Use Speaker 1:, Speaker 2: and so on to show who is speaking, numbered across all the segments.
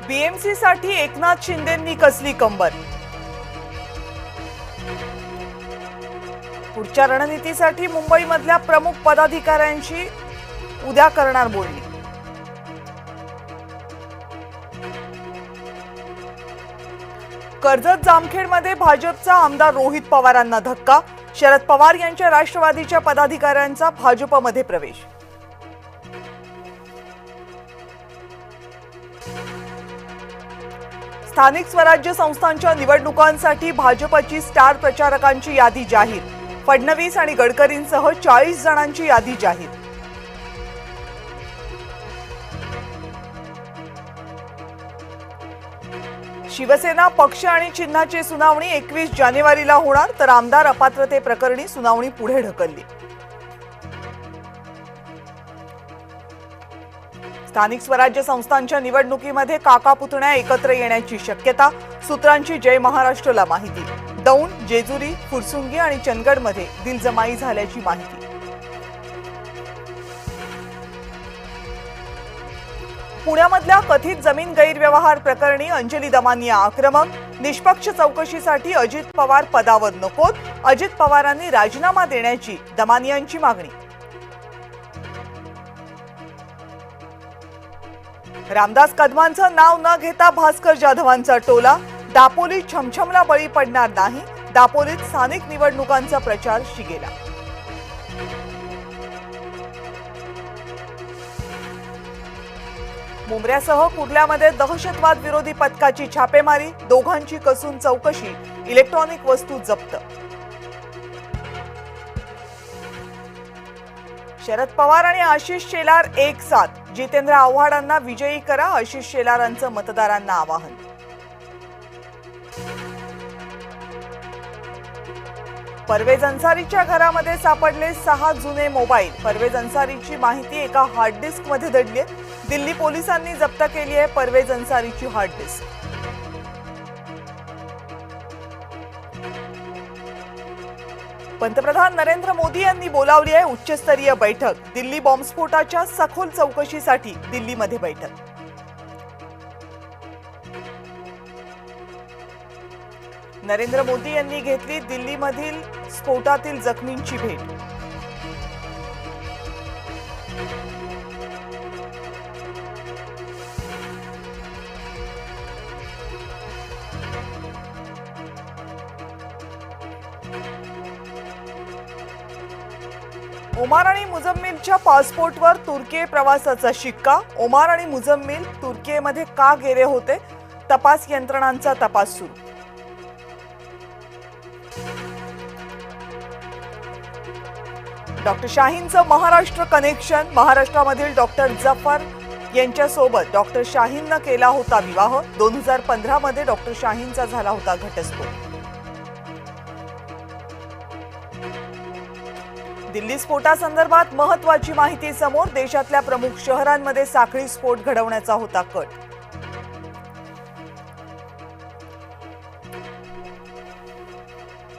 Speaker 1: BMC साठी एकनाथ शिंदेंनी कसली कंबर। पुढच्या रणनीतीसाठी मुंबईमधल्या प्रमुख पदाधिकाऱ्यांशी उद्या करणार बोलणी। कर्जत जामखेडमध्ये भाजपचा आमदार रोहित पवारांना धक्का। शरद पवार यांच्या राष्ट्रवादीच्या पदाधिकाऱ्यांचा भाजपमध्ये प्रवेश। स्थानिक स्वराज्य संस्थांच्या निवडणुकांसाठी भाजपची स्टार प्रचारकांची यादी जाहीर। फडणवीस आणि गडकरींसह 40 जणांची यादी जाहीर। शिवसेना पक्ष आणि चिन्हाची सुनावणी 21 जानेवारीला होणार, तर आमदार अपात्रते प्रकरणी सुनावणी पुढे ढकलली। स्थानिक स्वराज्य संस्थांच्या निवडणुकीमध्ये काका पुतण्या एकत्र येण्याची शक्यता। सूत्रांची जय महाराष्ट्रला माहिती। दौंड, जेजुरी, फुरसुंगी आणि चंदगडमध्ये दिलजमाई झाल्याची माहिती। पुण्यामधल्या कथित जमीन गैरव्यवहार प्रकरणी अंजली दमानिया आक्रमक। निष्पक्ष चौकशीसाठी अजित पवार पदावर नकोत, अजित पवारांनी राजीनामा देण्याची दमानियांची मागणी। रामदास कदमांचं नाव न घेता भास्कर जाधवांचा टोला। दापोली छमछमला बळी पडणार नाही, दापोलीत स्थानिक निवडणुकांचा प्रचार शिगेला। मुंबऱ्यासह कुर्ल्यामध्ये दहशतवाद विरोधी पथकाची छापेमारी। दोघांची कसून चौकशी, इलेक्ट्रॉनिक वस्तू जप्त। शरद पवार आणि आशिष शेलार एक साथ। जितेंद्र आव्हाडांना विजयी करा, आशिष शेलारांचं मतदारांना आवाहन। परवेज अन्सारीच्या घरामध्ये सापडले 6 जुने मोबाईल। परवेज अन्सारीची माहिती एका हार्ड डिस्क मध्ये दडली आहे। दिल्ली पोलिसांनी जप्त केली आहे परवेज अन्सारीची हार्ड डिस्क। पंतप्रधान नरेंद्र मोदी यांनी बोलावली आहे उच्चस्तरीय बैठक। दिल्ली बॉम्बस्फोटाच्या सखोल चौकशीसाठी दिल्लीमध्ये बैठक। नरेंद्र मोदी यांनी घेतली दिल्लीमधील स्फोटातील जखमींची भेट। ओमार आणि मुझम्मिलच्या पासपोर्टवर तुर्की प्रवासाचा शिक्का। ओमार आणि मुझम्मिल तुर्कीमध्ये का गेले होते, तपास यंत्रणांचा तपास सुरू। डॉक्टर शाहीनचं महाराष्ट्र कनेक्शन। महाराष्ट्रामधील डॉक्टर जफर यांच्यासोबत डॉक्टर शाहीननं केला होता विवाह। 2015 मध्ये डॉक्टर शाहीनचा झाला होता घटस्फोट। दिल्ली स्फोटासंदर्भात महत्त्वाची माहिती समोर। देशातल्या प्रमुख शहरांमध्ये साखळी स्फोट घडवण्याचा होता कट।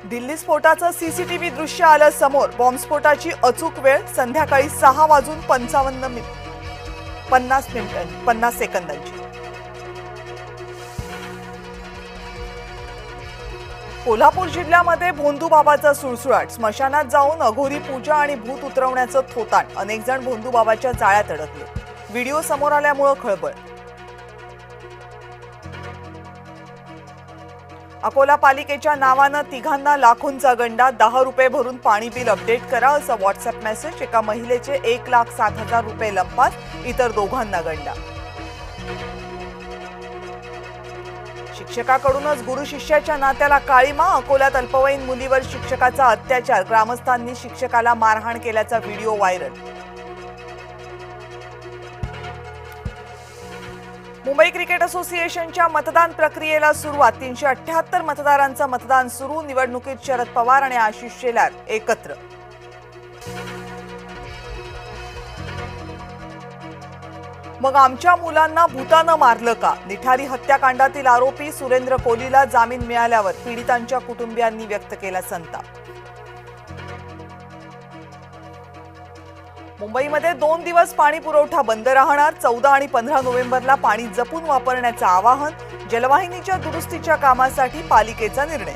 Speaker 1: दिल्ली स्फोटाचं सीसीटीव्ही दृश्य आलं समोर। बॉम्बस्फोटाची अचूक वेळ संध्याकाळी 6:50 सेकंदांची। कोल्हापूर जिल्ह्यामध्ये भोंदूबाबाचा सुळसुळाट। स्मशानात जाऊन अघोरी पूजा आणि भूत उतरवण्याचं थोताण। अनेक जण भोंदूबाबाच्या जाळ्यात अडकले। व्हिडिओ समोर आल्यामुळे खळबळ। अकोला पालिकेच्या नावानं तिघांना लाखोंचा गंडा। 10 रुपये भरून पाणी बिल अपडेट करा असा व्हॉट्सअप मेसेज। एका महिलेचे 1,07,000 रुपये लंपास, इतर दोघांना गंडा। शिक्षकाकडूनच गुरु शिष्याच्या नात्याला काळीमा। अकोल्यात अल्पवयीन मुलीवर शिक्षकाचा अत्याचार। ग्रामस्थांनी शिक्षकाला मारहाण केल्याचा व्हिडिओ व्हायरल। मुंबई क्रिकेट असोसिएशनच्या मतदान प्रक्रियेला सुरुवात। 378 मतदारांचं मतदान सुरू। निवडणुकीत शरद पवार आणि आशिष शेलार एकत्र। मग आमच्या मुलांना भूतानं मारलं का? निठारी हत्याकांडातील आरोपी सुरेंद्र कोलीला जामीन मिळाल्यावर पीडितांच्या कुटुंबियांनी व्यक्त केला संताप। मुंबईमध्ये 2 दिवस पाणी पुरवठा बंद राहणार. 14 आणि 15 नोव्हेंबरला पाणी जपून वापरण्याचं आवाहन. जलवाहिनीच्या दुरुस्तीच्या कामासाठी पालिकेचा निर्णय.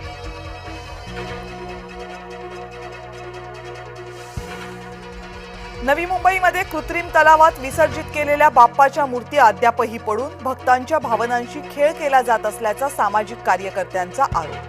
Speaker 1: नवी मुंबईमध्ये कृत्रिम तलावात विसर्जित केलेल्या बाप्पाच्या मूर्ती अद्यापही पडून भक्तांच्या भावनांशी खेळ केला जात असल्याचा सामाजिक कार्यकर्त्यांचा आरोप.